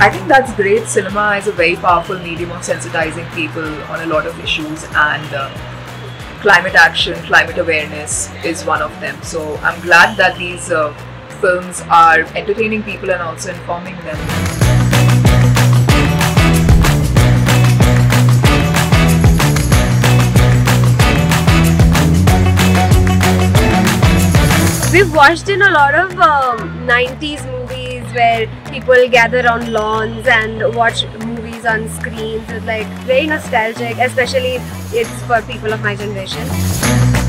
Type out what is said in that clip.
I think that's great. Cinema is a very powerful medium of sensitizing people on a lot of issues, and climate action, climate awareness is one of them. So I'm glad that these films are entertaining people and also informing them. We've watched in a lot of 90s movies where people gather on lawns and watch movies on screens. It's like very nostalgic, especially it's for people of my generation.